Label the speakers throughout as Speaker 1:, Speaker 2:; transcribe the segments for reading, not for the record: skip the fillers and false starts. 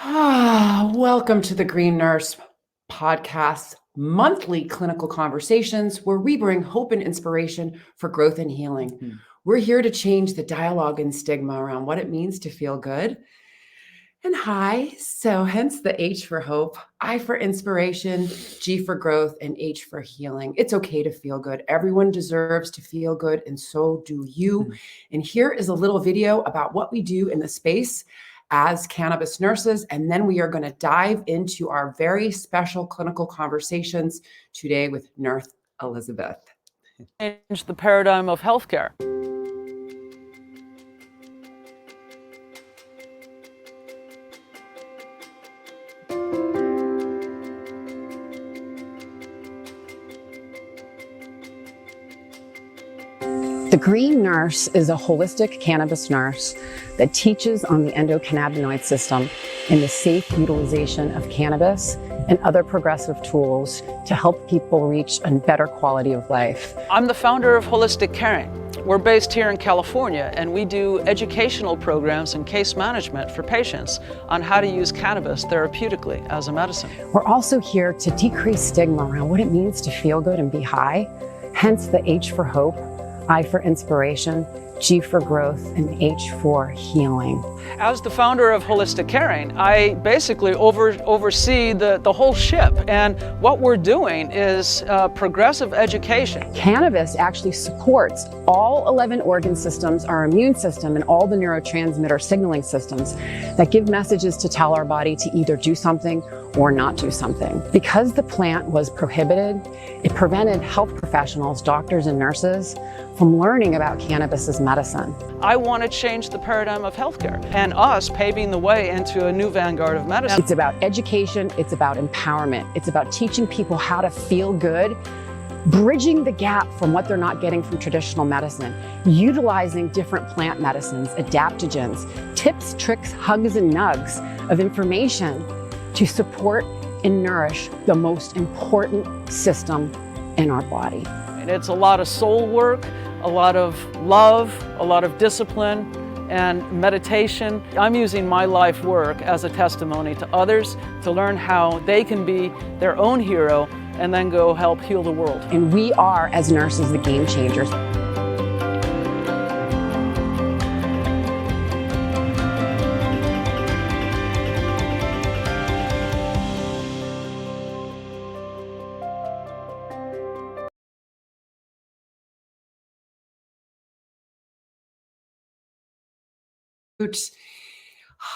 Speaker 1: Welcome to the Green Nurse Podcast, monthly clinical conversations where we bring hope and inspiration for growth and healing. We're here to change the dialogue and stigma around what it means to feel good. And so hence the H for hope, I for inspiration, G for growth, and H for healing. It's okay to feel good. Everyone deserves to feel good, and so do you. And here is a little video about what we do in the space as cannabis nurses, and then we are going to dive into our very special clinical conversations today with Nurse Elisabeth.
Speaker 2: Change the paradigm of healthcare.
Speaker 3: The Green Nurse is a holistic cannabis nurse that teaches on the endocannabinoid system and the safe utilization of cannabis and other progressive tools to help people reach a better quality of life.
Speaker 2: I'm the founder of Holistic Caring. We're based here in California, and we do educational programs and case management for patients on how to use cannabis therapeutically as a medicine.
Speaker 3: We're also here to decrease stigma around what it means to feel good and be high, hence the H for hope, I for inspiration, G for growth, and H for healing.
Speaker 2: As the founder of Holistic Caring, I basically oversee the whole ship. And what we're doing is progressive education.
Speaker 3: Cannabis actually supports all 11 organ systems, our immune system, and all the neurotransmitter signaling systems that give messages to tell our body to either do something or not do something. Because the plant was prohibited, it prevented health professionals, doctors and nurses from learning about cannabis as medicine.
Speaker 2: I want to change the paradigm of healthcare and us paving the way into a new vanguard of medicine.
Speaker 3: It's about education, it's about empowerment, it's about teaching people how to feel good, bridging the gap from what they're not getting from traditional medicine, utilizing different plant medicines, adaptogens, tips, tricks, hugs, and nugs of information to support and nourish the most important system in our body.
Speaker 2: And it's a lot of soul work, a lot of love, a lot of discipline, and meditation. I'm using my life work as a testimony to others to learn how they can be their own hero and then go help heal the world.
Speaker 3: And we are, as nurses, the game changers.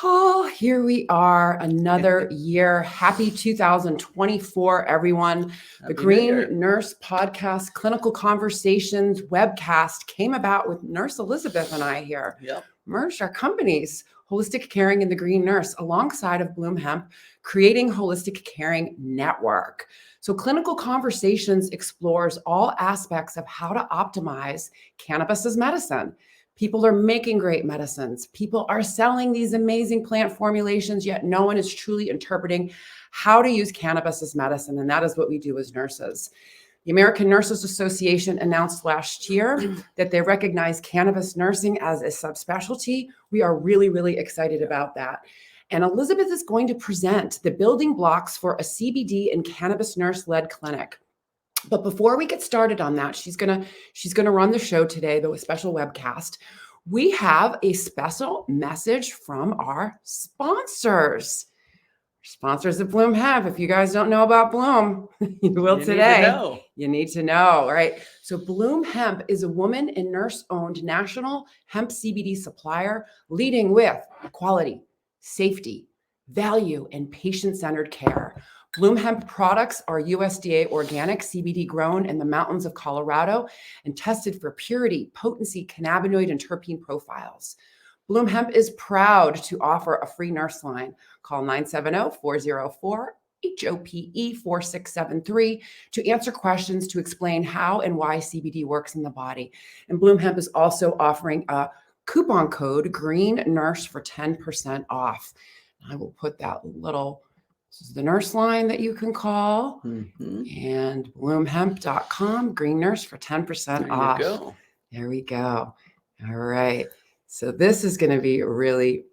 Speaker 1: Oh, here we are, another year. Happy 2024, everyone. The Green Nurse Podcast, Clinical Conversations Webcast came about with Nurse Elisabeth and I here. Merged our companies, Holistic Caring and the Green Nurse, alongside of Bloom Hemp, creating Holistic Caring Network. So Clinical Conversations explores all aspects of how to optimize cannabis as medicine. People are making great medicines. People are selling these amazing plant formulations, yet no one is truly interpreting how to use cannabis as medicine. And that is what we do as nurses. The American Nurses Association announced last year that they recognize cannabis nursing as a subspecialty. We are really, really excited about that. And Elisabeth is going to present the building blocks for a CBD and cannabis nurse-led clinic. But before we get started on that, she's gonna run the show today, the special webcast. We have a special message from our sponsors. Sponsors of Bloom Hemp. If you guys don't know about Bloom, you will today. You need to know, right? So Bloom Hemp is a woman and nurse-owned national hemp CBD supplier, leading with quality, safety, value, and patient-centered care. Bloom Hemp products are USDA organic CBD grown in the mountains of Colorado and tested for purity, potency, cannabinoid, and terpene profiles. Bloom Hemp is proud to offer a free nurse line. Call 970-404-HOPE-4673 to answer questions to explain how and why CBD works in the body. And Bloom Hemp is also offering a coupon code Green Nurse for 10% off. I will put that little. This is the nurse line that you can call, and bloomhemp.com, Green Nurse for 10% off. There we go. All right. So this is going to be really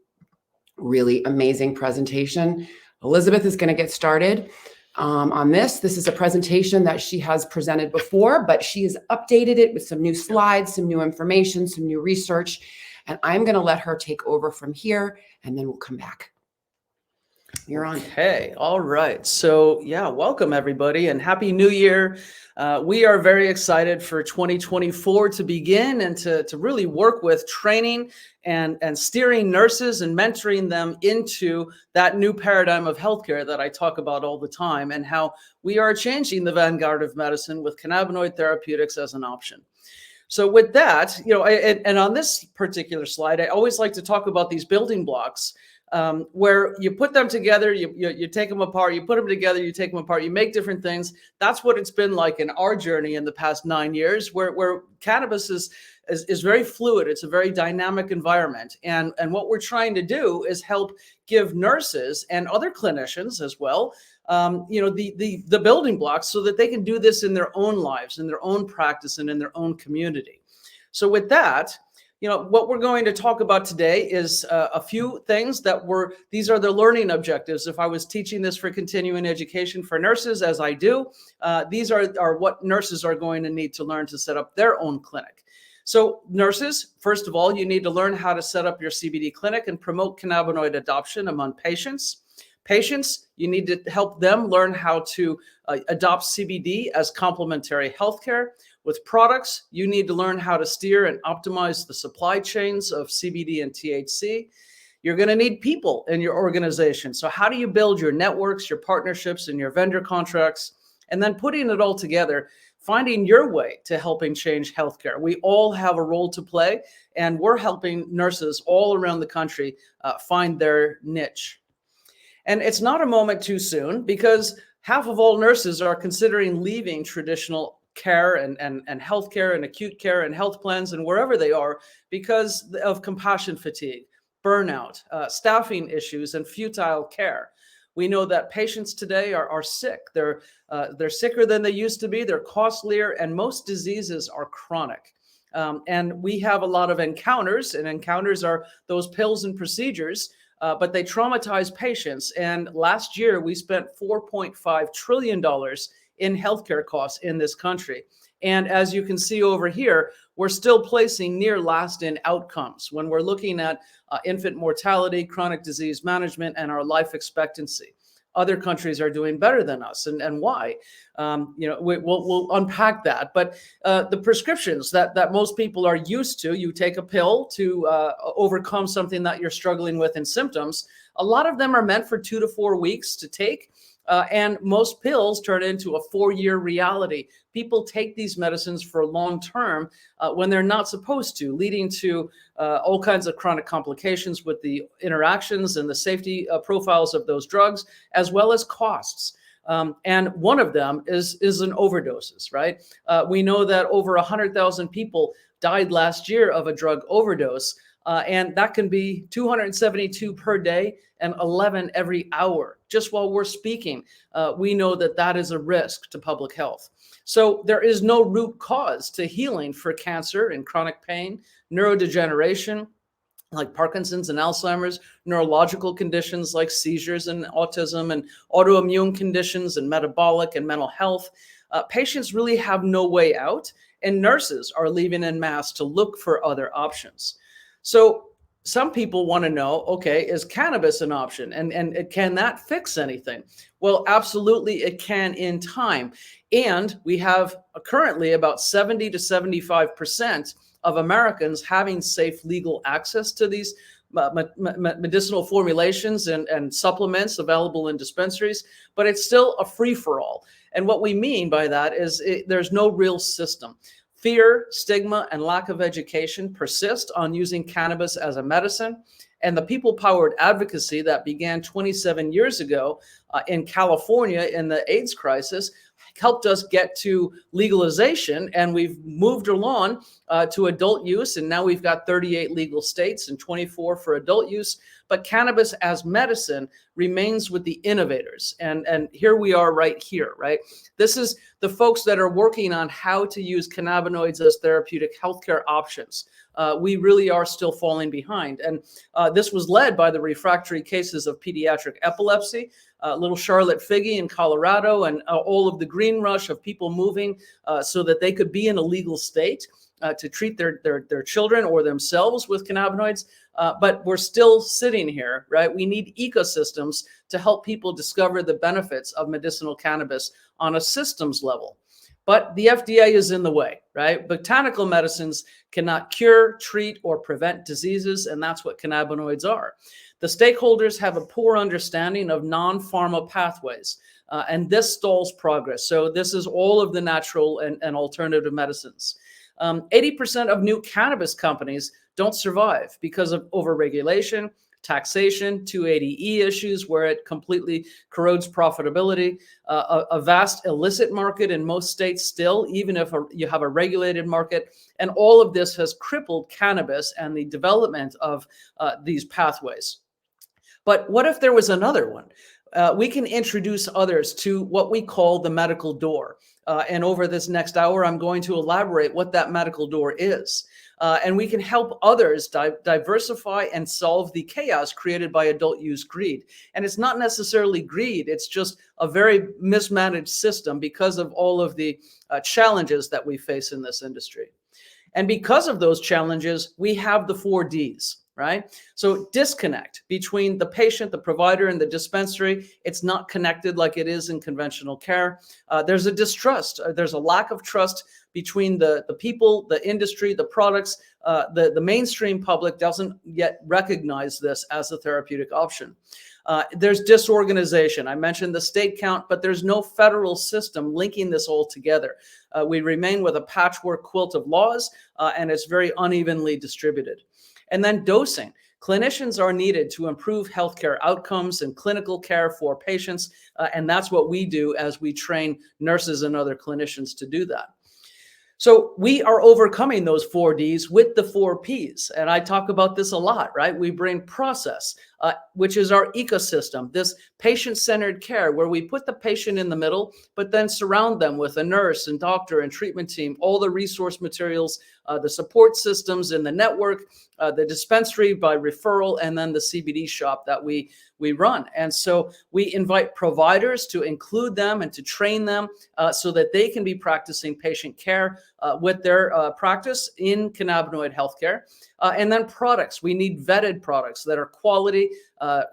Speaker 1: really amazing presentation. Elisabeth is going to get started on this. This is a presentation that she has presented before, but she has updated it with some new slides, some new information, some new research, and I'm going to let her take over from here, and then we'll come back. You're on.
Speaker 2: Okay. All right. So yeah, welcome everybody and Happy New Year. We are very excited for 2024 to begin and to really work with training and steering nurses and mentoring them into that new paradigm of healthcare that I talk about all the time, and how we are changing the vanguard of medicine with cannabinoid therapeutics as an option. So with that, and on this particular slide, I always like to talk about these building blocks. Where you put them together, you take them apart, you put them together, you take them apart, you make different things. That's what it's been like in our journey in the past 9 years, where cannabis is very fluid. It's a very dynamic environment. And what we're trying to do is help give nurses and other clinicians as well, the building blocks so that they can do this in their own lives, in their own practice, and in their own community. So with that, what we're going to talk about today is a few things these are the learning objectives. If I was teaching this for continuing education for nurses, as I do, these are what nurses are going to need to learn to set up their own clinic. So nurses, first of all, you need to learn how to set up your CBD clinic and promote cannabinoid adoption among patients. Patients, you need to help them learn how to adopt CBD as complementary healthcare. With products, you need to learn how to steer and optimize the supply chains of CBD and THC. You're going to need people in your organization. So how do you build your networks, your partnerships, and your vendor contracts? And then putting it all together, finding your way to helping change healthcare. We all have a role to play, and we're helping nurses all around the country find their niche. And it's not a moment too soon, because half of all nurses are considering leaving traditional care and healthcare and acute care and health plans and wherever they are because of compassion fatigue, burnout, staffing issues, and futile care. We know that patients today are sick. They're sicker than they used to be. They're costlier, and most diseases are chronic. And we have a lot of encounters, and encounters are those pills and procedures, but they traumatize patients. And last year, we spent $4.5 trillion in healthcare costs in this country. And as you can see over here, we're still placing near last in outcomes when we're looking at infant mortality, chronic disease management, and our life expectancy. Other countries are doing better than us, and why? We'll unpack that. But the prescriptions that most people are used to, you take a pill to overcome something that you're struggling with in symptoms. A lot of them are meant for 2 to 4 weeks to take. And most pills turn into a 4-year reality. People take these medicines for long term when they're not supposed to, leading to all kinds of chronic complications with the interactions and the safety profiles of those drugs, as well as costs. And one of them is in overdoses, right? We know that over 100,000 people died last year of a drug overdose. And that can be 272 per day and 11 every hour. Just while we're speaking, we know that is a risk to public health. So there is no root cause to healing for cancer and chronic pain, neurodegeneration like Parkinson's and Alzheimer's, neurological conditions like seizures and autism, and autoimmune conditions and metabolic and mental health. Patients really have no way out, and nurses are leaving en masse to look for other options. So some people want to know, okay, is cannabis an option? And can that fix anything? Well, absolutely it can in time. And we have currently about 70 to 75% of Americans having safe legal access to these medicinal formulations and supplements available in dispensaries, but it's still a free-for-all. And what we mean by that is there's no real system. Fear, stigma, and lack of education persist on using cannabis as a medicine. And the people-powered advocacy that began 27 years ago in California in the AIDS crisis helped us get to legalization, and we've moved along to adult use, and now we've got 38 legal states and 24 for adult use. But cannabis as medicine remains with the innovators, and here we are right here, right? This is the folks that are working on how to use cannabinoids as therapeutic healthcare options. We really are still falling behind, and this was led by the refractory cases of pediatric epilepsy, little Charlotte Figge in Colorado, and all of the green rush of people moving so that they could be in a legal state to treat their children or themselves with cannabinoids. But we're still sitting here, right? We need ecosystems to help people discover the benefits of medicinal cannabis on a systems level. But the FDA is in the way, right? Botanical medicines cannot cure, treat, or prevent diseases, and that's what cannabinoids are. The stakeholders have a poor understanding of non-pharma pathways, and this stalls progress. So this is all of the natural and alternative medicines. 80% of new cannabis companies don't survive because of overregulation, taxation, 280E issues where it completely corrodes profitability, a vast illicit market in most states still, even if you have a regulated market. And all of this has crippled cannabis and the development of these pathways. But what if there was another one? We can introduce others to what we call the medical door. And over this next hour, I'm going to elaborate what that medical door is. And we can help others diversify and solve the chaos created by adult use greed. And it's not necessarily greed, it's just a very mismanaged system because of all of the challenges that we face in this industry. And because of those challenges, we have the 4 Ds. Right? So disconnect between the patient, the provider, and the dispensary. It's not connected like it is in conventional care. There's a distrust. There's a lack of trust between the people, the industry, the products. The mainstream public doesn't yet recognize this as a therapeutic option. There's disorganization. I mentioned the state count, but there's no federal system linking this all together. We remain with a patchwork quilt of laws, and it's very unevenly distributed. And then dosing. Clinicians are needed to improve healthcare outcomes and clinical care for patients. And that's what we do as we train nurses and other clinicians to do that. So we are overcoming those 4 Ds with the 4 Ps. And I talk about this a lot, right? We bring process, which is our ecosystem, this patient-centered care where we put the patient in the middle, but then surround them with a nurse and doctor and treatment team, all the resource materials, the support systems in the network, the dispensary by referral, and then the CBD shop that we run. And so we invite providers to include them and to train them so that they can be practicing patient care with their practice in cannabinoid healthcare. And then products. We need vetted products that are quality,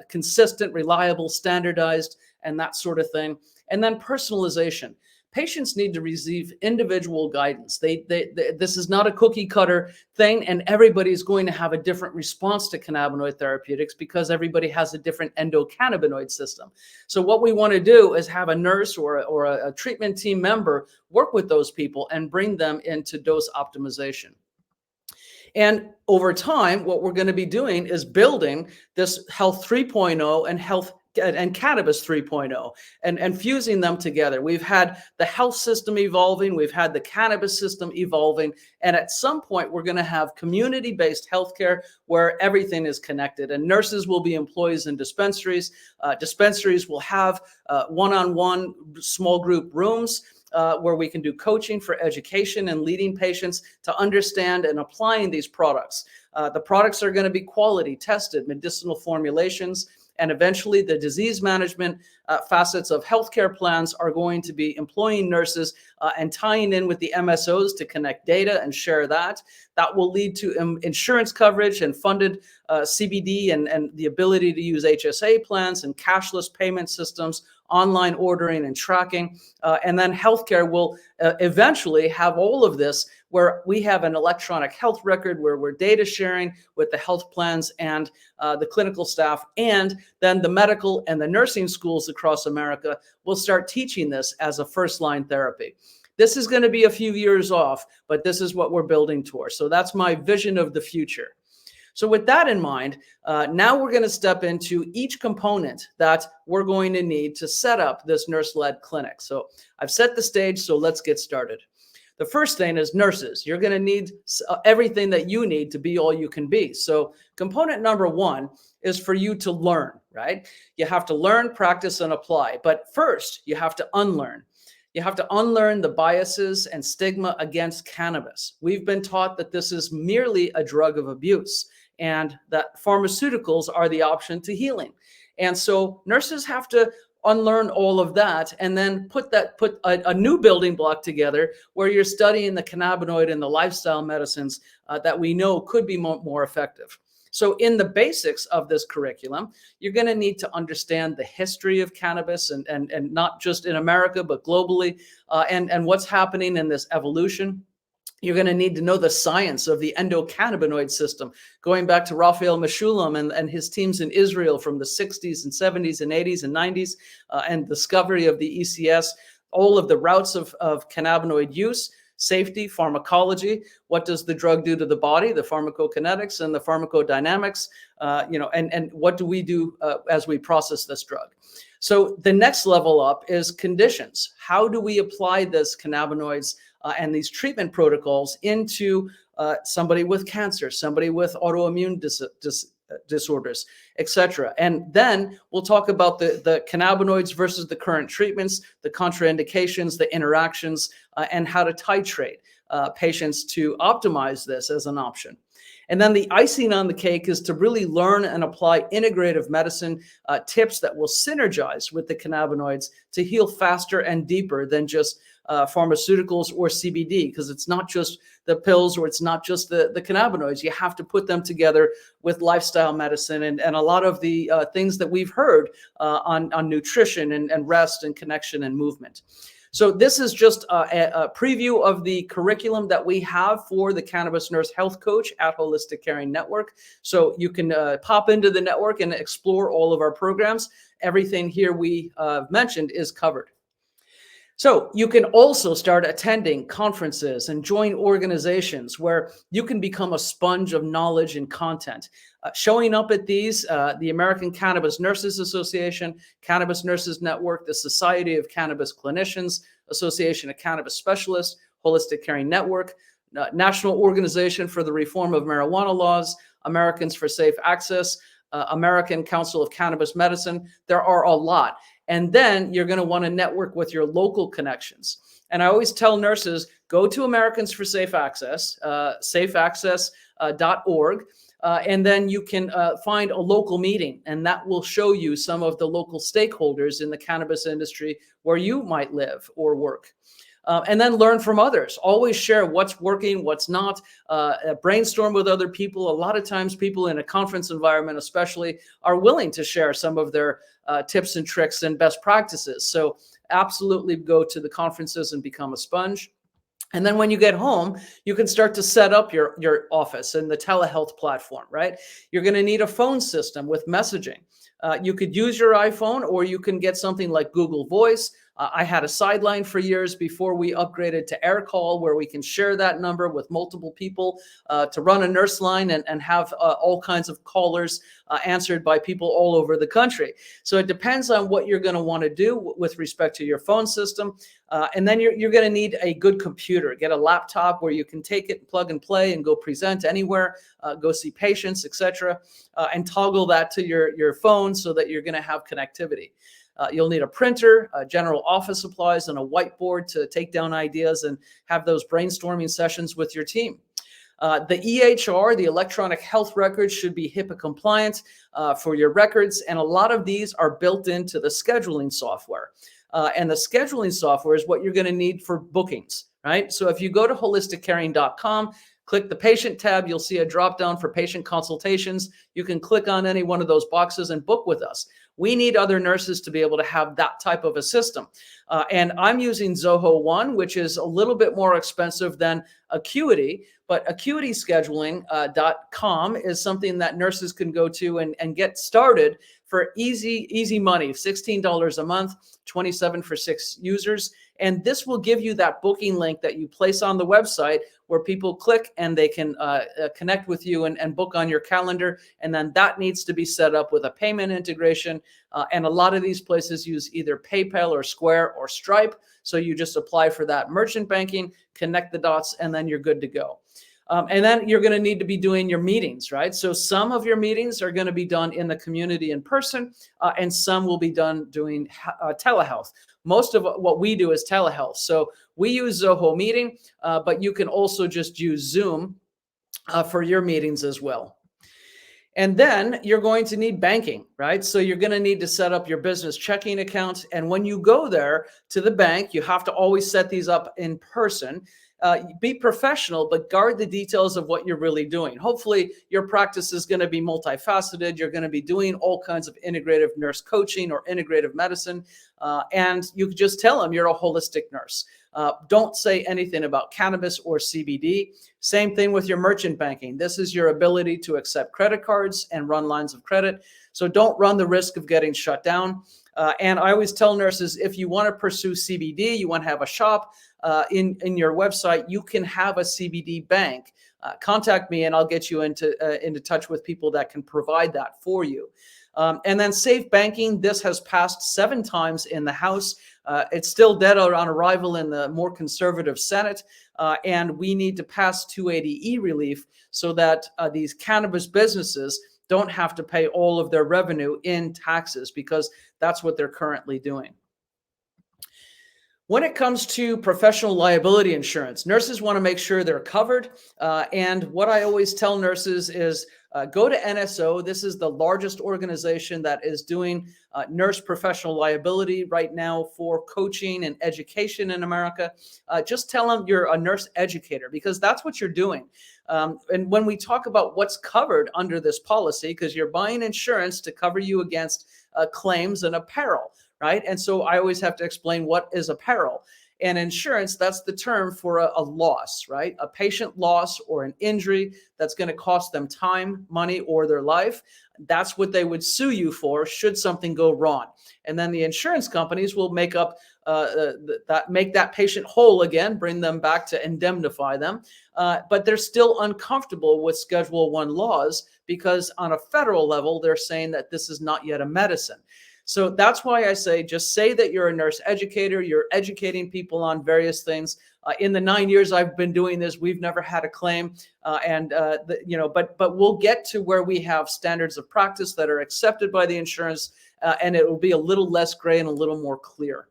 Speaker 2: consistent, reliable, standardized, and that sort of thing. And then personalization. Patients need to receive individual guidance. This is not a cookie cutter thing, and everybody's going to have a different response to cannabinoid therapeutics because everybody has a different endocannabinoid system. So what we want to do is have a nurse or a treatment team member work with those people and bring them into dose optimization. And over time, what we're going to be doing is building this Health 3.0 and Cannabis 3.0 and fusing them together. We've had the health system evolving, we've had the cannabis system evolving, and at some point we're going to have community-based healthcare where everything is connected. And nurses will be employees in dispensaries. Dispensaries will have one-on-one small group rooms where we can do coaching for education and leading patients to understand and applying these products. The products are going to be quality tested, medicinal formulations, and eventually the disease management facets of healthcare plans are going to be employing nurses and tying in with the MSOs to connect data and share that. That will lead to insurance coverage and funded CBD and the ability to use HSA plans and cashless payment systems, online ordering and tracking. And then healthcare will eventually have all of this where we have an electronic health record where we're data sharing with the health plans and the clinical staff, and then the medical and the nursing schools across America will start teaching this as a first-line therapy. This is going to be a few years off, but this is what we're building towards. So that's my vision of the future. So with that in mind, now we're going to step into each component that we're going to need to set up this nurse-led clinic. So I've set the stage, so let's get started. The first thing is nurses. You're going to need everything that you need to be all you can be. So component number one is for you to learn, right? You have to learn, practice, and apply. But first, you have to unlearn. You have to unlearn the biases and stigma against cannabis. We've been taught that this is merely a drug of abuse and that pharmaceuticals are the option to healing. And so nurses have to unlearn all of that and then put a new building block together where you're studying the cannabinoid and the lifestyle medicines that we know could be more effective. So in the basics of this curriculum, you're going to need to understand the history of cannabis and not just in America, but globally, and what's happening in this evolution. You're going to need to know the science of the endocannabinoid system, going back to Raphael Mechoulam and his teams in Israel from the 60s and 70s and 80s and 90s, and discovery of the ECS, all of the routes of cannabinoid use, safety, pharmacology, what does the drug do to the body, the pharmacokinetics and the pharmacodynamics, and what do we do as we process this drug. So the next level up is conditions. How do we apply this cannabinoids and these treatment protocols into somebody with cancer, somebody with autoimmune disorders, etc. And then we'll talk about the cannabinoids versus the current treatments, the contraindications, the interactions, and how to titrate patients to optimize this as an option. And then the icing on the cake is to really learn and apply integrative medicine tips that will synergize with the cannabinoids to heal faster and deeper than just pharmaceuticals or CBD, because it's not just the pills or it's not just the cannabinoids. You have to put them together with lifestyle medicine and a lot of the things that we've heard on nutrition and rest and connection and movement. So this is just a preview of the curriculum that we have for the Cannabis Nurse Health Coach at Holistic Caring Network. So you can pop into the network and explore all of our programs. Everything here we mentioned is covered. So you can also start attending conferences and join organizations where you can become a sponge of knowledge and content. Showing up at these, the American Cannabis Nurses Association, Cannabis Nurses Network, the Society of Cannabis Clinicians, Association of Cannabis Specialists, Holistic Caring Network, National Organization for the Reform of Marijuana Laws, Americans for Safe Access, American Council of Cannabis Medicine. There are a lot. And then you're going to want to network with your local connections. And I always tell nurses, go to Americans for Safe Access, safeaccess.org, and then you can find a local meeting, and that will show you some of the local stakeholders in the cannabis industry where you might live or work. And then learn from others. Always share what's working, what's not. Brainstorm with other people. A lot of times people in a conference environment especially are willing to share some of their tips and tricks and best practices. So absolutely go to the conferences and become a sponge. And then when you get home, you can start to set up your office and the telehealth platform, right? You're going to need a phone system with messaging. You could use your iPhone, or you can get something like Google Voice. I had a sideline for years before we upgraded to AirCall, where we can share that number with multiple people to run a nurse line and have all kinds of callers answered by people all over the country. So it depends on what you're going to want to do with respect to your phone system. And then you're going to need a good computer. Get a laptop where you can take it, plug and play, and go present anywhere, go see patients, etc., and toggle that to your phone so that you're going to have connectivity. You'll need a printer, general office supplies, and a whiteboard to take down ideas and have those brainstorming sessions with your team. The EHR, the electronic health records, should be HIPAA compliant for your records, and a lot of these are built into the scheduling software. And the scheduling software is what you're going to need for bookings, right? So if you go to holisticcaring.com, click the patient tab, you'll see a drop down for patient consultations. You can click on any one of those boxes and book with us. We need other nurses to be able to have that type of a system. And I'm using Zoho One, which is a little bit more expensive than Acuity, but acuityscheduling.com is something that nurses can go to and get started for easy money, $16 a month, $27 for 6 users. And this will give you that booking link that you place on the website where people click and they can connect with you and book on your calendar. And then that needs to be set up with a payment integration. And a lot of these places use either PayPal or Square or Stripe. So you just apply for that merchant banking, connect the dots, and then you're good to go. And then you're going to need to be doing your meetings, right? So some of your meetings are going to be done in the community in person, and some will be done doing telehealth. Most of what we do is telehealth. So we use Zoho Meeting, but you can also just use Zoom for your meetings as well. And then you're going to need banking, right? So you're going to need to set up your business checking account. And when you go there to the bank, you have to always set these up in person. Be professional, but guard the details of what you're really doing. Hopefully your practice is going to be multifaceted. You're going to be doing all kinds of integrative nurse coaching or integrative medicine. And you can just tell them you're a holistic nurse. Don't say anything about cannabis or CBD. Same thing with your merchant banking. This is your ability to accept credit cards and run lines of credit. So don't run the risk of getting shut down. And I always tell nurses, if you want to pursue CBD, you want to have a shop in your website, you can have a CBD bank. Contact me and I'll get you into touch with people that can provide that for you. And then safe banking, this has passed 7 times in the House. It's still dead on arrival in the more conservative Senate. And we need to pass 280E relief so that these cannabis businesses don't have to pay all of their revenue in taxes, because that's what they're currently doing. When it comes to professional liability insurance, nurses want to make sure they're covered. And what I always tell nurses is go to NSO. This is the largest organization that is doing nurse professional liability right now for coaching and education in America. Just tell them you're a nurse educator, because that's what you're doing. And when we talk about what's covered under this policy, because you're buying insurance to cover you against claims and apparel, right? And so I always have to explain what is apparel. And insurance, that's the term for a loss, right? A patient loss or an injury that's going to cost them time, money, or their life. That's what they would sue you for should something go wrong. And then the insurance companies will make up make that patient whole again, bring them back to indemnify them. But they're still uncomfortable with Schedule I laws, because on a federal level, they're saying that this is not yet a medicine. So that's why I say, just say that you're a nurse educator. You're educating people on various things. In the 9 years I've been doing this, we've never had a claim. But we'll get to where we have standards of practice that are accepted by the insurance, and it will be a little less gray and a little more clear.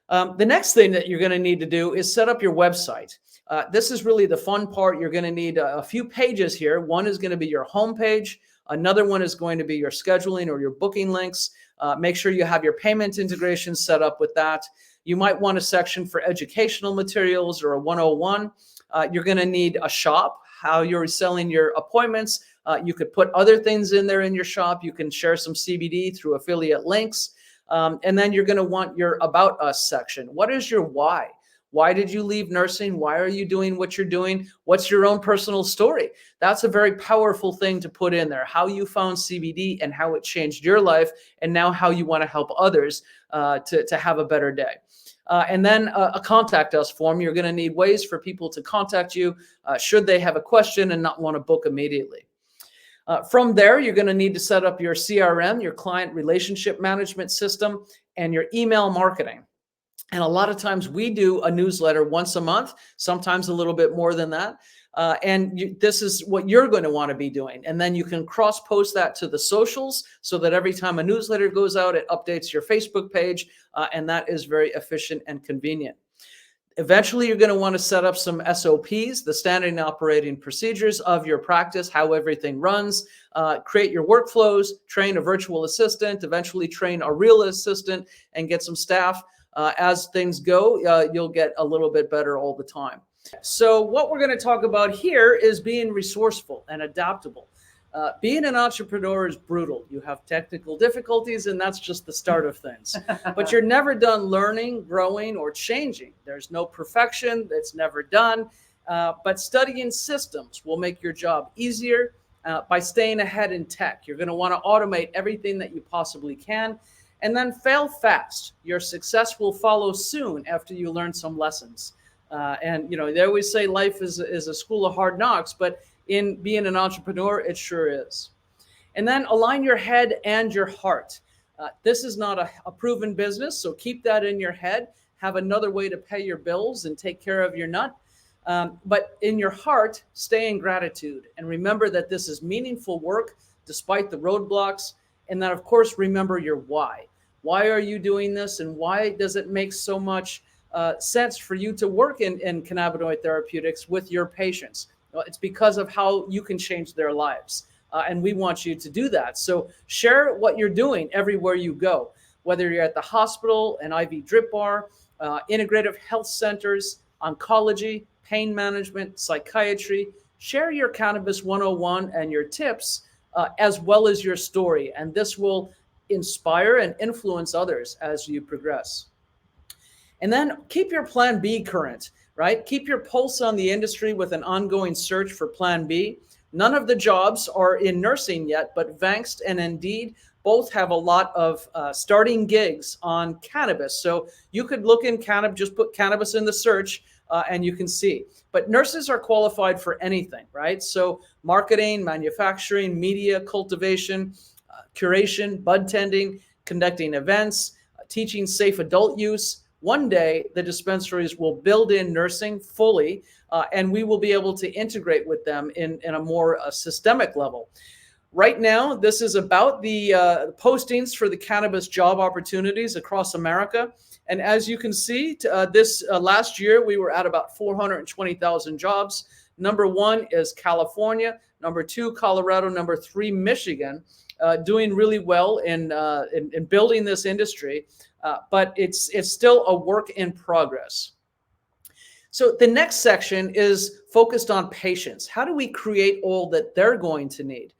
Speaker 2: The next thing that you're going to need to do is set up your website. This is really the fun part. You're going to need a few pages here. One is going to be your homepage. Another one is going to be your scheduling or your booking links. Make sure you have your payment integration set up with that. You might want a section for educational materials or a 101. You're going to need a shop, how you're selling your appointments. You could put other things in there in your shop. You can share some CBD through affiliate links. And then you're going to want your About Us section. What is your why? Why did you leave nursing? Why are you doing what you're doing? What's your own personal story? That's a very powerful thing to put in there. How you found CBD and how it changed your life, and now how you want to help others to have a better day. And then a contact us form. You're going to need ways for people to contact you should they have a question and not want to book immediately. From there, you're going to need to set up your CRM, your client relationship management system, and your email marketing. And a lot of times we do a newsletter once a month, sometimes a little bit more than that. This is what you're going to want to be doing. And then you can cross-post that to the socials so that every time a newsletter goes out, it updates your Facebook page. And that is very efficient and convenient. Eventually, you're going to want to set up some SOPs, the standard operating procedures of your practice, how everything runs, create your workflows, train a virtual assistant, eventually train a real assistant, and get some staff. As things go, you'll get a little bit better all the time. So what we're going to talk about here is being resourceful and adaptable. Being an entrepreneur is brutal. You have technical difficulties, and that's just the start of things. But you're never done learning, growing, or changing. There's no perfection. It's never done. But studying systems will make your job easier by staying ahead in tech. You're going to want to automate everything that you possibly can. And then fail fast. Your success will follow soon after you learn some lessons. And they always say life is a school of hard knocks, but in being an entrepreneur, it sure is. And then align your head and your heart. This is not a proven business, so keep that in your head. Have another way to pay your bills and take care of your nut. But in your heart, stay in gratitude. And remember that this is meaningful work despite the roadblocks. And then, of course, remember your why. Why are you doing this? And why does it make so much sense for you to work in cannabinoid therapeutics with your patients? Well, it's because of how you can change their lives. And we want you to do that. So share what you're doing everywhere you go, whether you're at the hospital, an IV drip bar, integrative health centers, oncology, pain management, psychiatry. Share your Cannabis 101 and your tips, as well as your story. And this will inspire and influence others as you progress. And then keep your plan B current, right? Keep your pulse on the industry with an ongoing search for plan B. None of the jobs are in nursing yet, but Vankst and Indeed both have a lot of starting gigs on cannabis. So you could look in cannabis, just put cannabis in the search, and you can see. But nurses are qualified for anything, right? So marketing, manufacturing, media, cultivation, curation, bud tending, conducting events, teaching safe adult use. One day, the dispensaries will build in nursing fully, and we will be able to integrate with them in a more systemic level. Right now, this is about the postings for the cannabis job opportunities across America. And as you can see, this last year, we were at about 420,000 jobs. Number one is California. Number two, Colorado. Number three, Michigan, doing really well in building this industry. But it's still a work in progress. So the next section is focused on patients. How do we create all that they're going to need?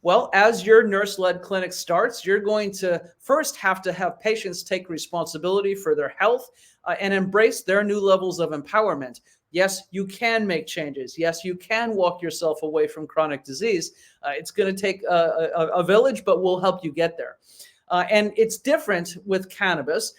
Speaker 2: Well, as your nurse-led clinic starts, you're going to first have to have patients take responsibility for their health and embrace their new levels of empowerment. Yes, you can make changes. Yes, you can walk yourself away from chronic disease. It's going to take a village, but we'll help you get there. And it's different with cannabis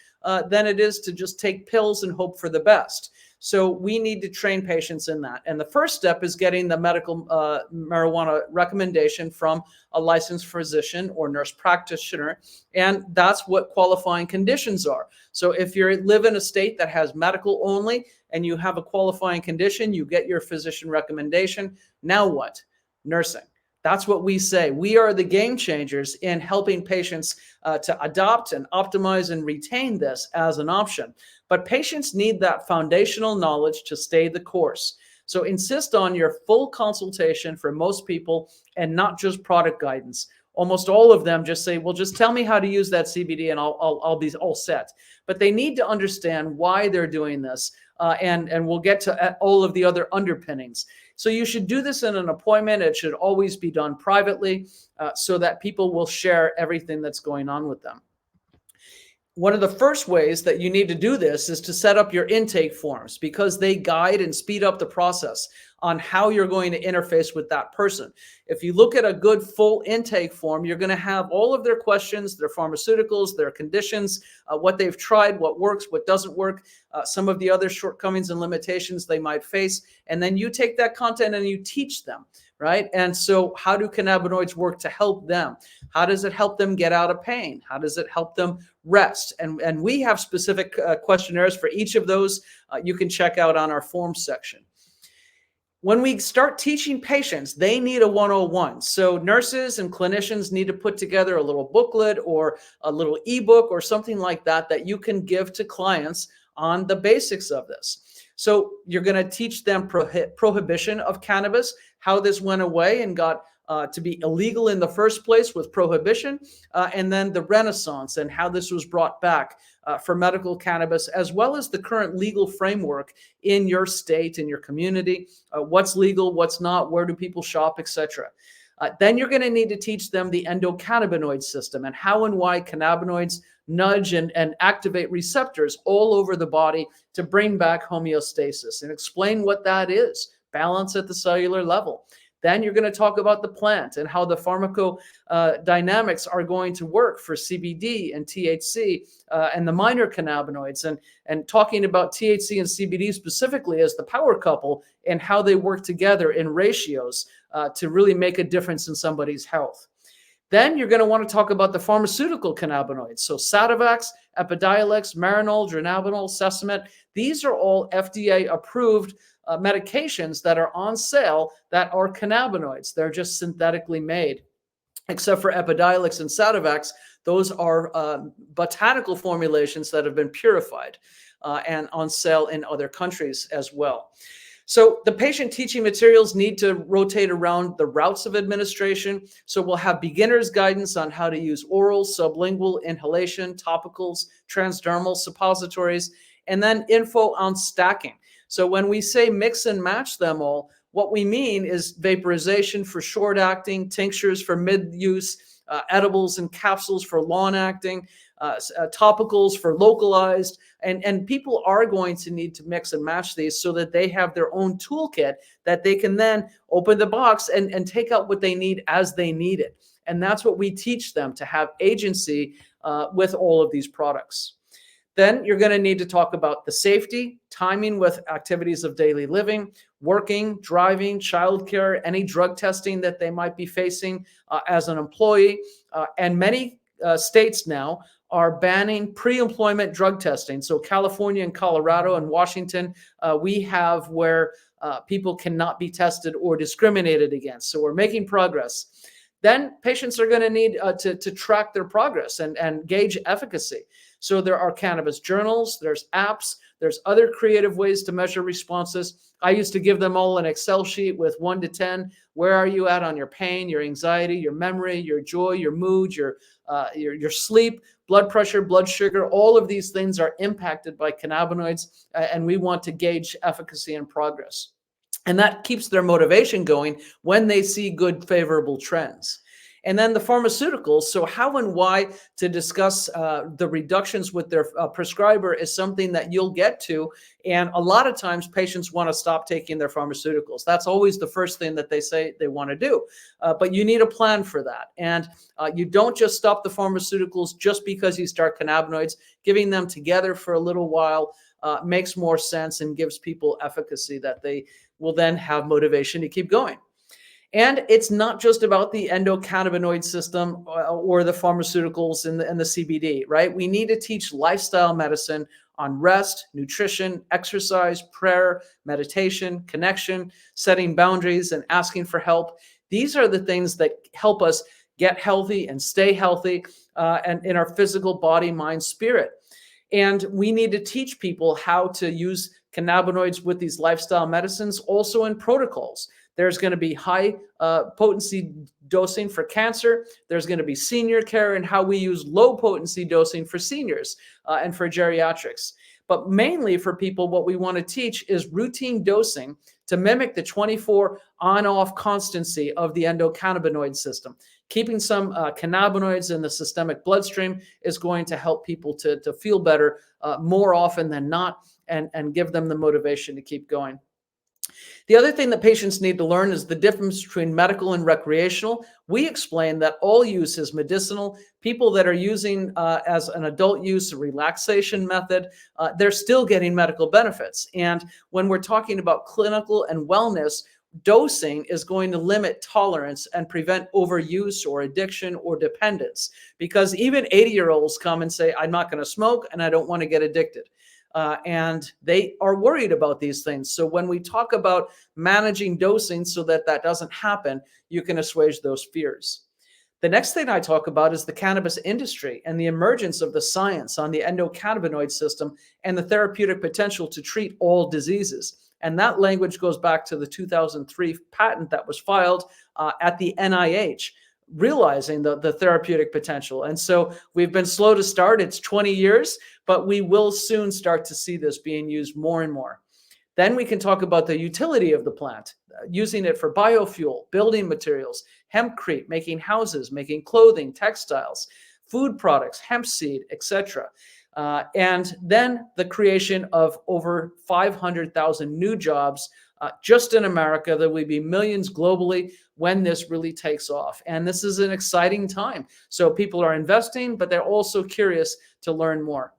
Speaker 2: than it is to just take pills and hope for the best. So we need to train patients in that. And the first step is getting the medical marijuana recommendation from a licensed physician or nurse practitioner. And that's what qualifying conditions are. So if you live in a state that has medical only and you have a qualifying condition, you get your physician recommendation. Now what? Nursing. That's what we say. We are the game changers in helping patients to adopt and optimize and retain this as an option. But patients need that foundational knowledge to stay the course. So insist on your full consultation for most people and not just product guidance. Almost all of them just say, well, just tell me how to use that CBD and I'll be all set. But they need to understand why they're doing this. And we'll get to all of the other underpinnings. So you should do this in an appointment. It should always be done privately so that people will share everything that's going on with them. One of the first ways that you need to do this is to set up your intake forms because they guide and speed up the process on how you're going to interface with that person. If you look at a good full intake form, you're going to have all of their questions, their pharmaceuticals, their conditions, what they've tried, what works, what doesn't work, some of the other shortcomings and limitations they might face. And then you take that content and you teach them, right? And so how do cannabinoids work to help them? How does it help them get out of pain? How does it help them rest? And we have specific questionnaires for each of those you can check out on our forms section. When we start teaching patients, they need a 101. So nurses and clinicians need to put together a little booklet or a little ebook or something like that that you can give to clients on the basics of this. So you're going to teach them prohibition of cannabis, how this went away and got to be illegal in the first place with prohibition, and then the Renaissance and how this was brought back for medical cannabis, as well as the current legal framework in your state, in your community, what's legal, what's not, where do people shop, etc. Then you're going to need to teach them the endocannabinoid system and how and why cannabinoids nudge and activate receptors all over the body to bring back homeostasis and explain what that is, balance at the cellular level. Then you're going to talk about the plant and how the pharmacodynamics are going to work for CBD and THC and the minor cannabinoids, and talking about THC and CBD specifically as the power couple and how they work together in ratios to really make a difference in somebody's health. Then you're going to want to talk about the pharmaceutical cannabinoids. So Sativex, Epidiolex, Marinol, Dronabinol, Sesame. These are all FDA-approved medications that are on sale that are cannabinoids. They're just synthetically made. Except for Epidiolex and Sativex, those are botanical formulations that have been purified and on sale in other countries as well. So the patient teaching materials need to rotate around the routes of administration. So we'll have beginner's guidance on how to use oral, sublingual, inhalation, topicals, transdermal, suppositories, and then info on stacking. So when we say mix and match them all, what we mean is vaporization for short acting, tinctures for mid-use, edibles and capsules for long-acting, topicals for localized, and people are going to need to mix and match these so that they have their own toolkit that they can then open the box and take out what they need as they need it. And that's what we teach them, to have agency with all of these products. Then you're going to need to talk about the safety, timing with activities of daily living, working, driving, childcare, any drug testing that they might be facing as an employee. And many states now are banning pre-employment drug testing. So California and Colorado and Washington, we have where people cannot be tested or discriminated against. So we're making progress. Then patients are going to need to track their progress and gauge efficacy. So there are cannabis journals, there's apps, there's other creative ways to measure responses. I used to give them all an Excel sheet with 1 to 10. Where are you at on your pain, your anxiety, your memory, your joy, your mood, your sleep, blood pressure, blood sugar? All of these things are impacted by cannabinoids, and we want to gauge efficacy and progress. And that keeps their motivation going when they see good, favorable trends. And then the pharmaceuticals, so how and why to discuss the reductions with their prescriber is something that you'll get to. And a lot of times patients want to stop taking their pharmaceuticals. That's always the first thing that they say they want to do. But you need a plan for that. And you don't just stop the pharmaceuticals just because you start cannabinoids. Giving them together for a little while makes more sense and gives people efficacy that they will then have motivation to keep going. And it's not just about the endocannabinoid system or the pharmaceuticals and the CBD, right? We need to teach lifestyle medicine on rest, nutrition, exercise, prayer, meditation, connection, setting boundaries, and asking for help. These are the things that help us get healthy and stay healthy and in our physical body, mind, spirit. And we need to teach people how to use cannabinoids with these lifestyle medicines also in protocols. There's going to be high potency dosing for cancer. There's going to be senior care and how we use low potency dosing for seniors and for geriatrics. But mainly for people, what we want to teach is routine dosing to mimic the 24 on-off constancy of the endocannabinoid system. Keeping some cannabinoids in the systemic bloodstream is going to help people to feel better more often than not and give them the motivation to keep going. The other thing that patients need to learn is the difference between medical and recreational. We explain that all use is medicinal. People that are using as an adult use, a relaxation method, they're still getting medical benefits. And when we're talking about clinical and wellness, dosing is going to limit tolerance and prevent overuse or addiction or dependence. Because even 80-year-olds come and say, I'm not going to smoke and I don't want to get addicted. And they are worried about these things. So when we talk about managing dosing so that that doesn't happen, you can assuage those fears. The next thing I talk about is the cannabis industry and the emergence of the science on the endocannabinoid system and the therapeutic potential to treat all diseases. And that language goes back to the 2003 patent that was filed at the NIH, realizing the therapeutic potential. And so we've been slow to start. It's 20 years, but we will soon start to see this being used more and more. Then we can talk about the utility of the plant, using it for biofuel, building materials, hempcrete, making houses, making clothing, textiles, food products, hemp seed, etc. And then the creation of over 500,000 new jobs just in America. There will be millions globally when this really takes off. And this is an exciting time. So people are investing, but they're also curious to learn more.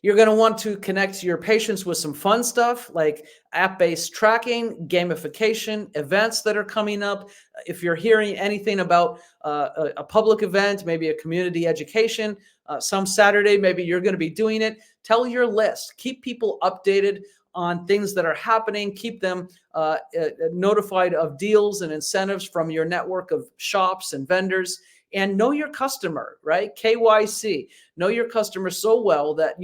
Speaker 2: You're going to want to connect your patients with some fun stuff like app-based tracking, gamification, events that are coming up. If you're hearing anything about a public event, maybe a community education, some Saturday, maybe you're going to be doing it, tell your list. Keep people updated on things that are happening. Keep them notified of deals and incentives from your network of shops and vendors. And know your customer, right? KYC. Know your customer so well that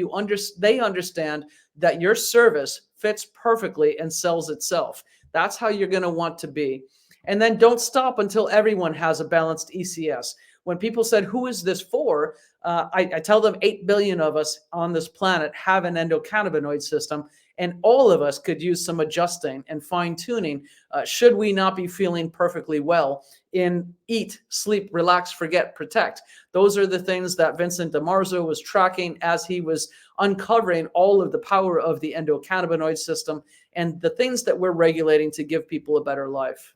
Speaker 2: they understand that your service fits perfectly and sells itself. That's how you're going to want to be. And then don't stop until everyone has a balanced ECS. When people said, who is this for? I tell them 8 billion of us on this planet have an endocannabinoid system, and all of us could use some adjusting and fine-tuning should we not be feeling perfectly well in eat, sleep, relax, forget, protect. Those are the things that Vincent DiMarzo was tracking as he was uncovering all of the power of the endocannabinoid system and the things that we're regulating to give people a better life.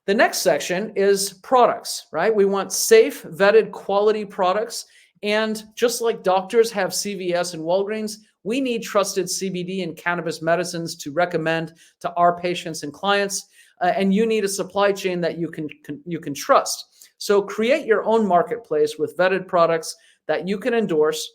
Speaker 2: The next section is products, right? We want safe, vetted, quality products. And just like doctors have CVS and Walgreens, we need trusted CBD and cannabis medicines to recommend to our patients and clients. And you need a supply chain that you can trust. So create your own marketplace with vetted products that you can endorse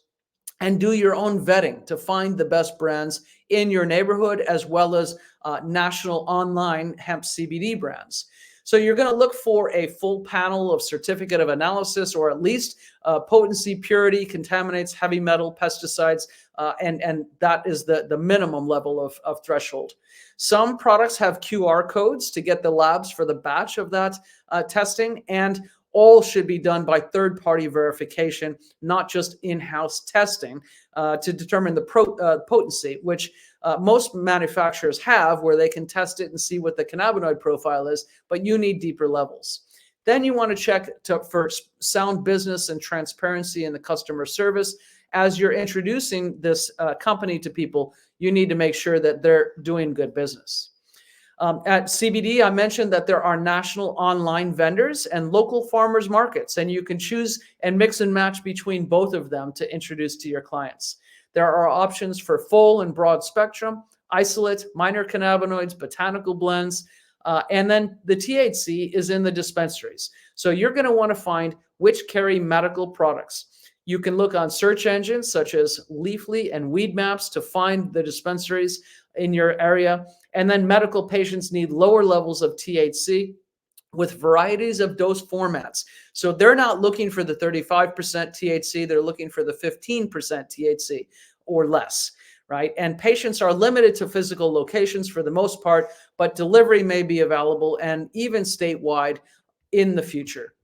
Speaker 2: and do your own vetting to find the best brands in your neighborhood, as well as national online hemp CBD brands. So you're going to look for a full panel of certificate of analysis, or at least potency, purity, contaminants, heavy metal, pesticides, and that is the minimum level of threshold. Some products have QR codes to get the labs for the batch of that testing, and all should be done by third-party verification, not just in-house testing to determine the potency, which most manufacturers have, where they can test it and see what the cannabinoid profile is, but you need deeper levels. Then you want to check for sound business and transparency in the customer service. As you're introducing this company to people, you need to make sure that they're doing good business. At CBD, I mentioned that there are national online vendors and local farmers markets, and you can choose and mix and match between both of them to introduce to your clients. There are options for full and broad spectrum, isolate, minor cannabinoids, botanical blends, and then the THC is in the dispensaries. So you're going to want to find which carry medical products. You can look on search engines such as Leafly and Weed Maps to find the dispensaries in your area. And then medical patients need lower levels of THC with varieties of dose formats. So they're not looking for the 35% THC, they're looking for the 15% THC or less, right? And patients are limited to physical locations for the most part, but delivery may be available and even statewide in the future.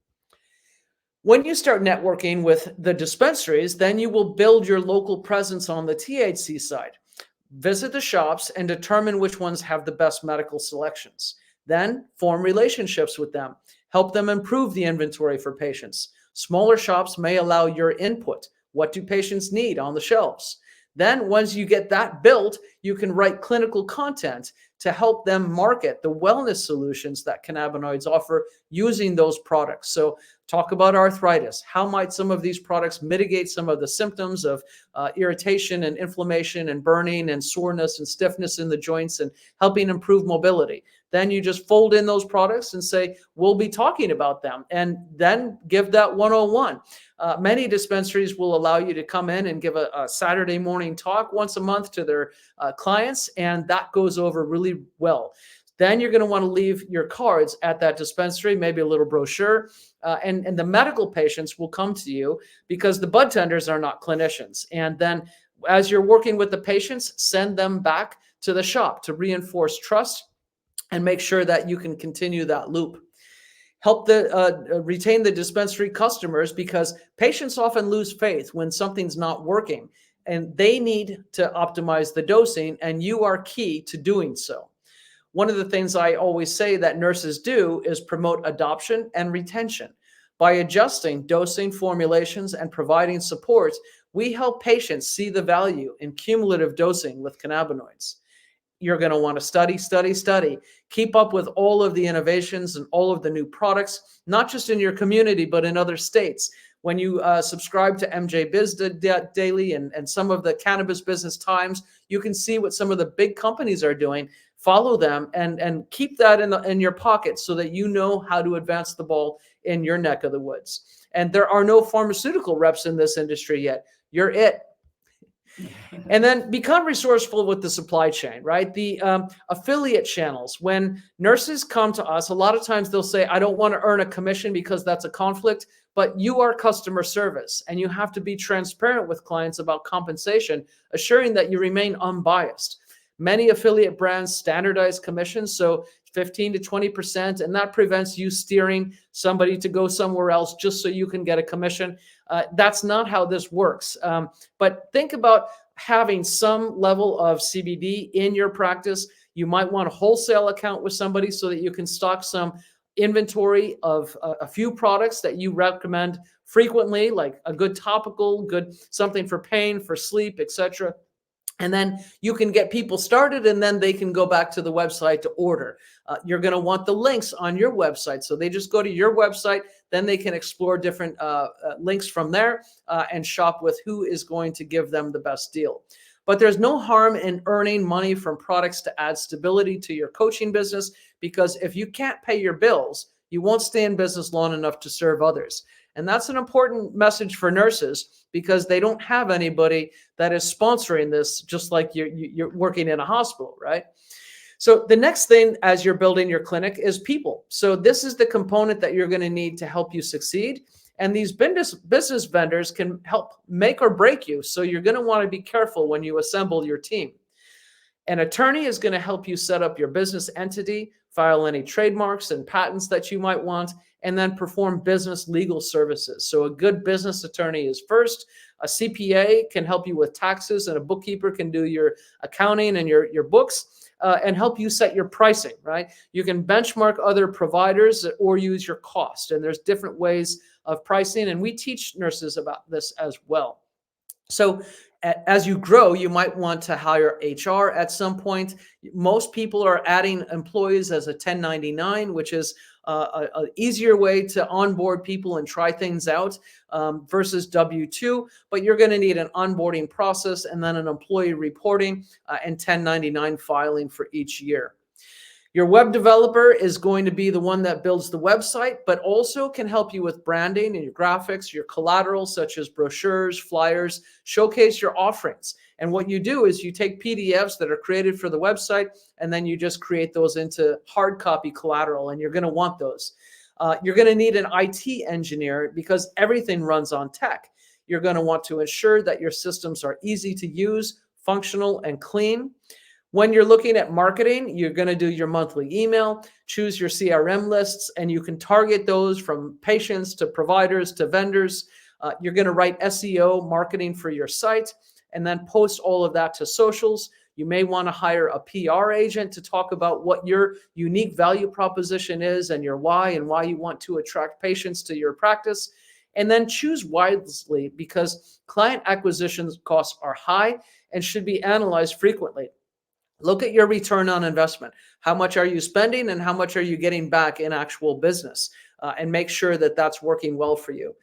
Speaker 2: When you start networking with the dispensaries, then you will build your local presence on the THC side. Visit the shops and determine which ones have the best medical selections. Then form relationships with them. Help them improve the inventory for patients. Smaller shops may allow your input. What do patients need on the shelves? Then once you get that built, you can write clinical content to help them market the wellness solutions that cannabinoids offer using those products. So talk about arthritis. How might some of these products mitigate some of the symptoms of irritation and inflammation and burning and soreness and stiffness in the joints and helping improve mobility? Then you just fold in those products and say, we'll be talking about them, and then give that 101. Many dispensaries will allow you to come in and give a Saturday morning talk once a month to their clients, and that goes over really well. Then you're going to want to leave your cards at that dispensary, maybe a little brochure, and the medical patients will come to you because the bud tenders are not clinicians. And then as you're working with the patients, send them back to the shop to reinforce trust and make sure that you can continue that loop. Help retain the dispensary customers, because patients often lose faith when something's not working, and they need to optimize the dosing, and you are key to doing so. One of the things I always say that nurses do is promote adoption and retention. By adjusting dosing, formulations, and providing support, we help patients see the value in cumulative dosing with cannabinoids. you're going to want to study, keep up with all of the innovations and all of the new products, not just in your community, but in other states. When you subscribe to MJ Biz Daily and some of the Cannabis Business Times, you can see what some of the big companies are doing. Follow them and keep that in your pocket so that you know how to advance the ball in your neck of the woods. And there are no pharmaceutical reps in this industry yet. You're it. And then become resourceful with the supply chain, right? The affiliate channels. When nurses come to us, a lot of times they'll say, I don't want to earn a commission because that's a conflict, but you are customer service and you have to be transparent with clients about compensation, assuring that you remain unbiased. Many affiliate brands standardize commissions, so 15 to 20%, and that prevents you steering somebody to go somewhere else just so you can get a commission. That's not how this works. But think about having some level of CBD in your practice. You might want a wholesale account with somebody so that you can stock some inventory of a few products that you recommend frequently, like a good topical, good something for pain, for sleep, etc. And then you can get people started and then they can go back to the website to order. You're going to want the links on your website. So they just go to your website, then they can explore different links from there and shop with who is going to give them the best deal. But there's no harm in earning money from products to add stability to your coaching business, because if you can't pay your bills, you won't stay in business long enough to serve others. And that's an important message for nurses, because they don't have anybody that is sponsoring this, just like you're working in a hospital, right? So the next thing as you're building your clinic is people. So this is the component that you're going to need to help you succeed. And these business vendors can help make or break you. So you're going to want to be careful when you assemble your team. An attorney is going to help you set up your business entity, file any trademarks and patents that you might want, and then perform business legal services. So a good business attorney is first. A CPA can help you with taxes, and a bookkeeper can do your accounting and your books and help you set your pricing, right? You can benchmark other providers or use your cost. And there's different ways of pricing, and we teach nurses about this as well. So as you grow, you might want to hire HR at some point. Most people are adding employees as a 1099, which is an easier way to onboard people and try things out versus W-2. But you're going to need an onboarding process and then an employee reporting and 1099 filing for each year. Your web developer is going to be the one that builds the website, but also can help you with branding and your graphics, your collateral, such as brochures, flyers, showcase your offerings. And what you do is you take PDFs that are created for the website, and then you just create those into hard copy collateral, and you're going to want those. You're going to need an IT engineer because everything runs on tech. You're going to want to ensure that your systems are easy to use, functional, and clean. When you're looking at marketing, you're going to do your monthly email, choose your CRM lists, and you can target those from patients to providers to vendors. You're going to write SEO marketing for your site and then post all of that to socials. You may want to hire a PR agent to talk about what your unique value proposition is and your why and why you want to attract patients to your practice. And then choose wisely, because client acquisition costs are high and should be analyzed frequently. Look at your return on investment. How much are you spending and how much are you getting back in actual business? And make sure that that's working well for you.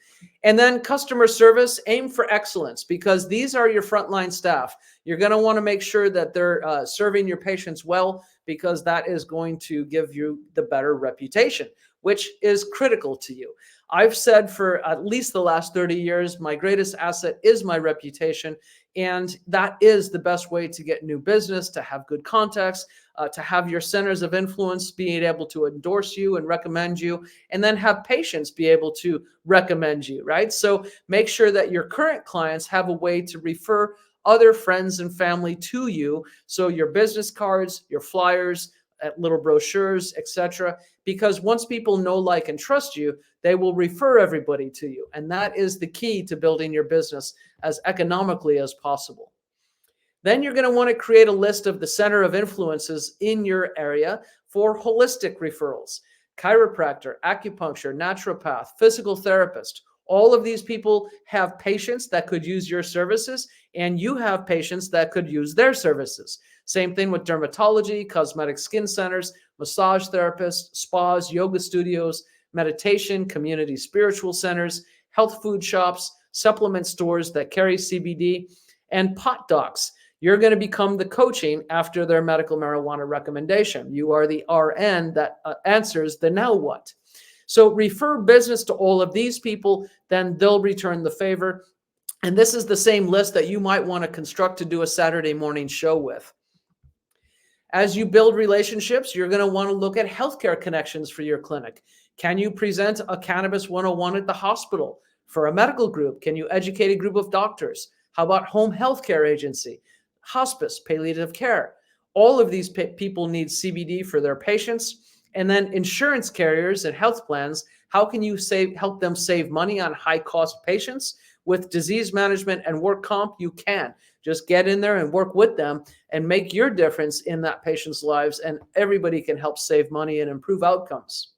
Speaker 2: And then customer service, aim for excellence, because these are your frontline staff. You're going to want to make sure that they're serving your patients well, because that is going to give you the better reputation, which is critical to you. I've said for at least the last 30 years, my greatest asset is my reputation. And that is the best way to get new business, to have good contacts, to have your centers of influence being able to endorse you and recommend you, and then have patients be able to recommend you, right? So make sure that your current clients have a way to refer other friends and family to you. So your business cards, your flyers, little brochures, etc. Because once people know, like, and trust you, they will refer everybody to you. And that is the key to building your business as economically as possible. Then you're going to want to create a list of the center of influences in your area for holistic referrals. Chiropractor, acupuncture, naturopath, physical therapist. All of these people have patients that could use your services, and you have patients that could use their services. Same thing with dermatology, cosmetic skin centers, massage therapists, spas, yoga studios, meditation, community spiritual centers, health food shops, supplement stores that carry CBD, and pot docs. You're going to become the coaching after their medical marijuana recommendation. You are the RN that answers the now what. So refer business to all of these people, then they'll return the favor. And this is the same list that you might want to construct to do a Saturday morning show with. As you build relationships, you're going to want to look at healthcare connections for your clinic. Can you present a Cannabis 101 at the hospital? For a medical group, can you educate a group of doctors? How about home healthcare agency, hospice, palliative care? All of these people need CBD for their patients. And then insurance carriers and health plans, how can you help them save money on high-cost patients? With disease management and work comp, you can. Just get in there and work with them and make your difference in that patient's lives, and everybody can help save money and improve outcomes.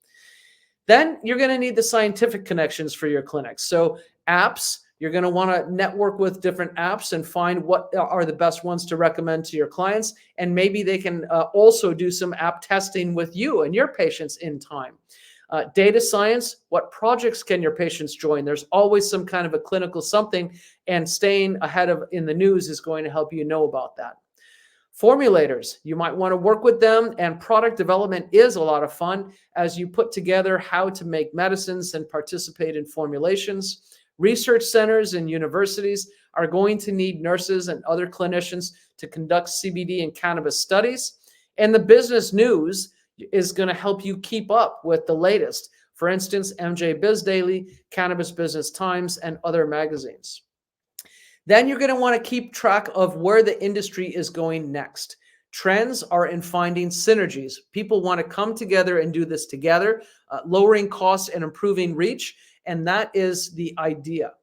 Speaker 2: Then you're going to need the scientific connections for your clinics. So apps, you're going to want to network with different apps and find what are the best ones to recommend to your clients. And maybe they can also do some app testing with you and your patients in time. Data science, what projects can your patients join? There's always some kind of a clinical something, and staying ahead of in the news is going to help you know about that. Formulators, you might want to work with them, and product development is a lot of fun as you put together how to make medicines and participate in formulations. Research centers and universities are going to need nurses and other clinicians to conduct CBD and cannabis studies. And the business news is going to help you keep up with the latest. For instance, MJ Biz Daily, Cannabis Business Times, and other magazines. Then you're going to want to keep track of where the industry is going next. Trends are in finding synergies. People want to come together and do this together, lowering costs and improving reach. And that is the idea.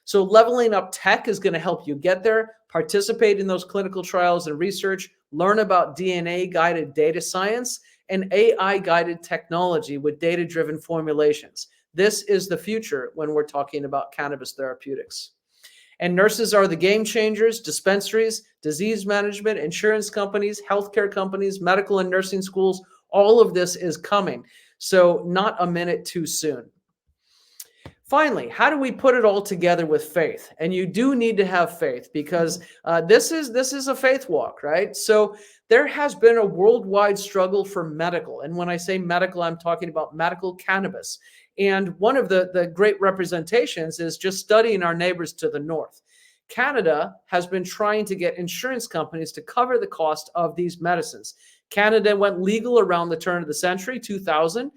Speaker 2: So leveling up tech is going to help you get there. Participate in those clinical trials and research. Learn about DNA-guided data science and AI-guided technology with data-driven formulations. This is the future when we're talking about cannabis therapeutics. And nurses are the game changers. Dispensaries, disease management, insurance companies, healthcare companies, medical and nursing schools, all of this is coming. So not a minute too soon. Finally, how do we put it all together with faith? And you do need to have faith, because this is a faith walk, right? So there has been a worldwide struggle for medical. And when I say medical, I'm talking about medical cannabis. And one of the great representations is just studying our neighbors to the north. Canada has been trying to get insurance companies to cover the cost of these medicines. Canada went legal around the turn of the century, 2000,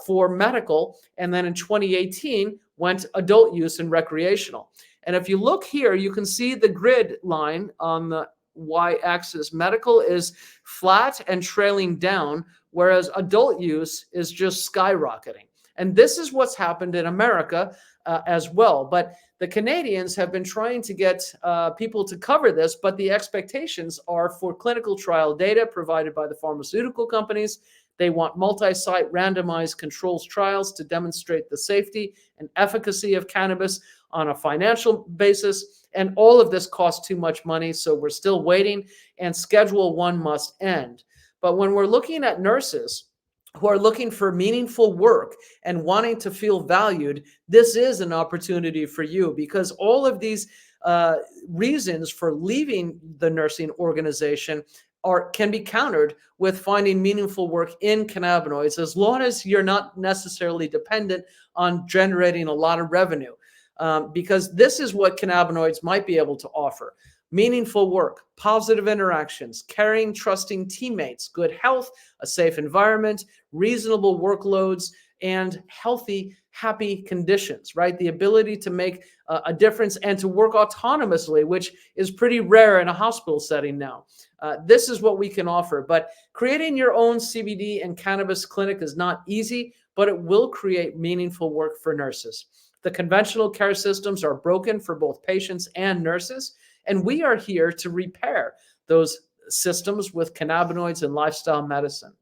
Speaker 2: for medical, and then in 2018 went adult use and recreational. And if you look here, you can see the grid line on the y-axis. Medical is flat and trailing down, whereas adult use is just skyrocketing. And this is what's happened in America as well. But the Canadians have been trying to get people to cover this, but the expectations are for clinical trial data provided by the pharmaceutical companies. They want multi-site randomized controls trials to demonstrate the safety and efficacy of cannabis on a financial basis. And all of this costs too much money, so we're still waiting, and Schedule 1 must end. But when we're looking at nurses who are looking for meaningful work and wanting to feel valued, this is an opportunity for you, because all of these reasons for leaving the nursing organization can be countered with finding meaningful work in cannabinoids, as long as you're not necessarily dependent on generating a lot of revenue, because this is what cannabinoids might be able to offer. Meaningful work, positive interactions, caring, trusting teammates, good health, a safe environment, reasonable workloads, and healthy, happy conditions, right? The ability to make a difference and to work autonomously, which is pretty rare in a hospital setting now. This is what we can offer. But creating your own CBD and cannabis clinic is not easy, but it will create meaningful work for nurses. The conventional care systems are broken for both patients and nurses, and we are here to repair those systems with cannabinoids and lifestyle medicine.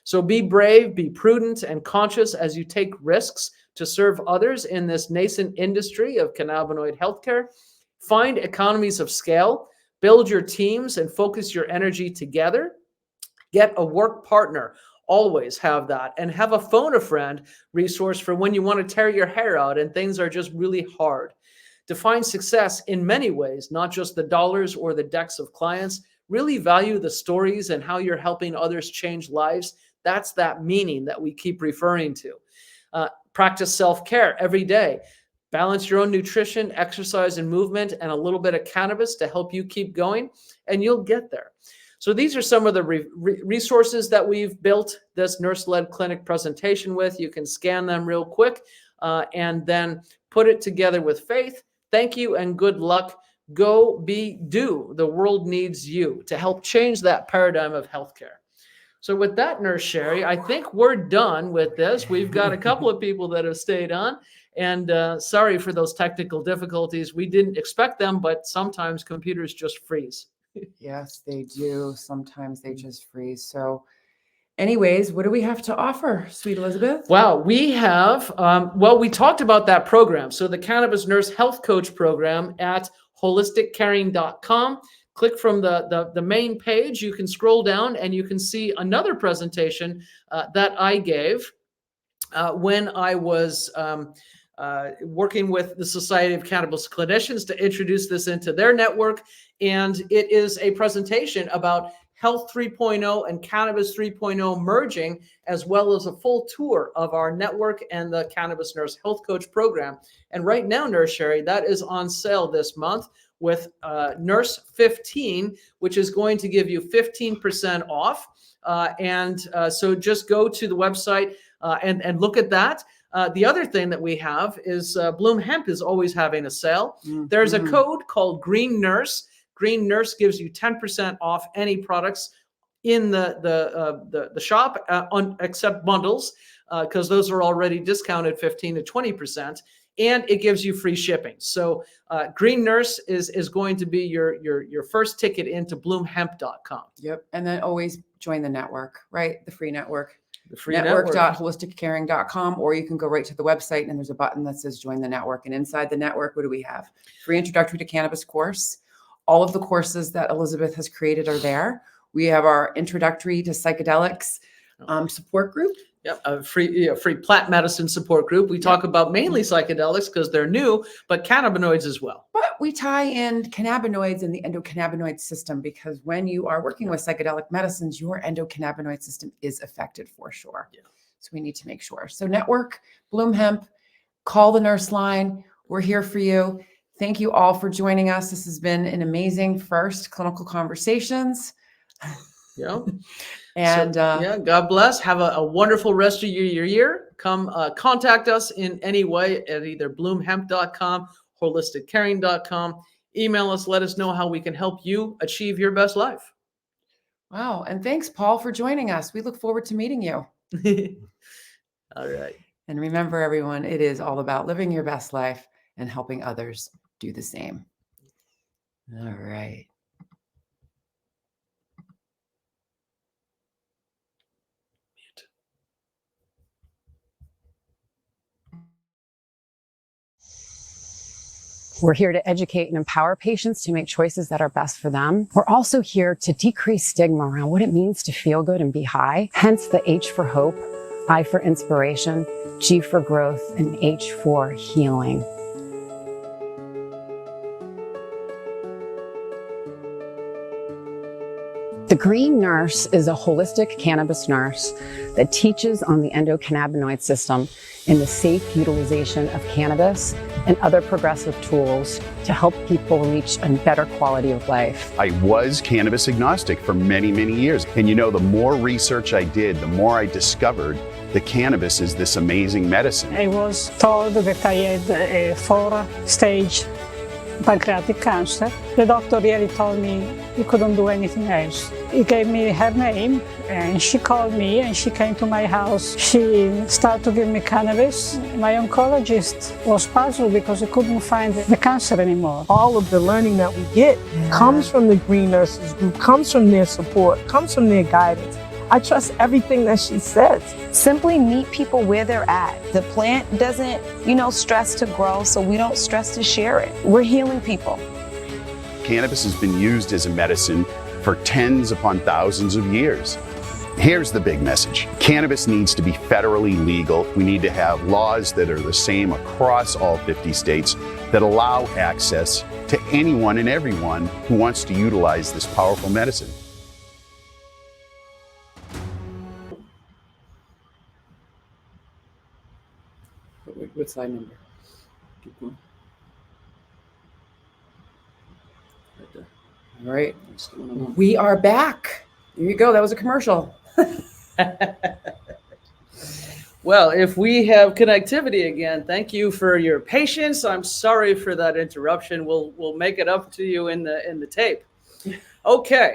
Speaker 2: So be brave, be prudent, and conscious as you take risks to serve others in this nascent industry of cannabinoid healthcare. Find economies of scale Build your teams and focus your energy together. Get a work partner. Always have that. And have a phone a friend resource for when you want to tear your hair out and things are just really hard. Define success in many ways, not just the dollars or the decks of clients. Really value the stories and how you're helping others change lives. That's that meaning that we keep referring to. Practice self-care every day. Balance your own nutrition, exercise, and movement, and a little bit of cannabis to help you keep going, and you'll get there. So these are some of the resources that we've built this nurse-led clinic presentation with. You can scan them real quick and then put it together with faith. Thank you and good luck. Go do. The world needs you to help change that paradigm of healthcare. So with that, Nurse Sherri, I think we're done with this. We've got a couple of people that have stayed on. And sorry for those technical difficulties. We didn't expect them, but sometimes computers just freeze.
Speaker 1: Yes, they do. Sometimes they just freeze. So anyways, what do we have to offer, sweet Elisabeth?
Speaker 2: Well, we have, we talked about that program. So the Cannabis Nurse Health Coach program at holisticcaring.com. Click from the main page. You can scroll down and you can see another presentation that I gave when I was working with the Society of Cannabis Clinicians to introduce this into their network. And it is a presentation about Health 3.0 and Cannabis 3.0 merging, as well as a full tour of our network and the Cannabis Nurse Health Coach program. And right now, Nurse Sherri, that is on sale this month with Nurse 15, which is going to give you 15% off. So just go to the website and look at that. The other thing that we have is Bloom Hemp is always having a sale. Mm-hmm. There's a code called Green Nurse. Green Nurse gives you 10% off any products in the shop except bundles, because those are already discounted 15 to 20%, and it gives you free shipping. So Green Nurse is going to be your first ticket into bloomhemp.com.
Speaker 1: Yep, and then always join the network, right? The free network. The free network.holisticcaring.com, or you can go right to the website and there's a button that says join the network. And inside the network, what do we have? Free introductory to cannabis course. All of the courses that Elisabeth has created are there. We have our introductory to psychedelics support group.
Speaker 2: Yep, a free plant medicine support group. We talk about mainly psychedelics because they're new, but cannabinoids as well.
Speaker 1: But we tie in cannabinoids in the endocannabinoid system, because when you are working with psychedelic medicines, your endocannabinoid system is affected for sure. Yeah. So we need to make sure. So network, Bloom Hemp, call the nurse line. We're here for you. Thank you all for joining us. This has been an amazing first Clinical Conversations.
Speaker 2: Yeah.
Speaker 1: And
Speaker 2: God bless. Have a wonderful rest of your year. Come contact us in any way at either bloomhemp.com, holisticcaring.com. Email us. Let us know how we can help you achieve your best life.
Speaker 1: Wow. And thanks, Paul, for joining us. We look forward to meeting you.
Speaker 2: All right.
Speaker 1: And remember, everyone, it is all about living your best life and helping others do the same. All right.
Speaker 3: We're here to educate and empower patients to make choices that are best for them. We're also here to decrease stigma around what it means to feel good and be high. Hence the H for hope, I for inspiration, G for growth, and H for healing. The Green Nurse is a holistic cannabis nurse that teaches on the endocannabinoid system and the safe utilization of cannabis and other progressive tools to help people reach a better quality of life.
Speaker 4: I was cannabis agnostic for many, many years. And the more research I did, the more I discovered that cannabis is this amazing medicine.
Speaker 5: I was told that I had a 4-stage pancreatic cancer. The doctor really told me he couldn't do anything else. He gave me her name and she called me and she came to my house. She started to give me cannabis. My oncologist was puzzled because he couldn't find the cancer anymore.
Speaker 6: All of the learning that we get comes from the Green Nurses group, comes from their support, comes from their guidance. I trust everything that she says.
Speaker 7: Simply meet people where they're at. The plant doesn't, stress to grow, so we don't stress to share it. We're healing people.
Speaker 4: cannabis has been used as a medicine for tens upon thousands of years. Here's the big message. Cannabis needs to be federally legal. We need to have laws that are the same across all 50 states that allow access to anyone and everyone who wants to utilize this powerful medicine.
Speaker 1: What slide number? Keep going. Right there. All right. We are back. Here you go. That was a commercial.
Speaker 2: Well, if we have connectivity again, thank you for your patience. I'm sorry for that interruption. We'll make it up to you in the tape. Okay.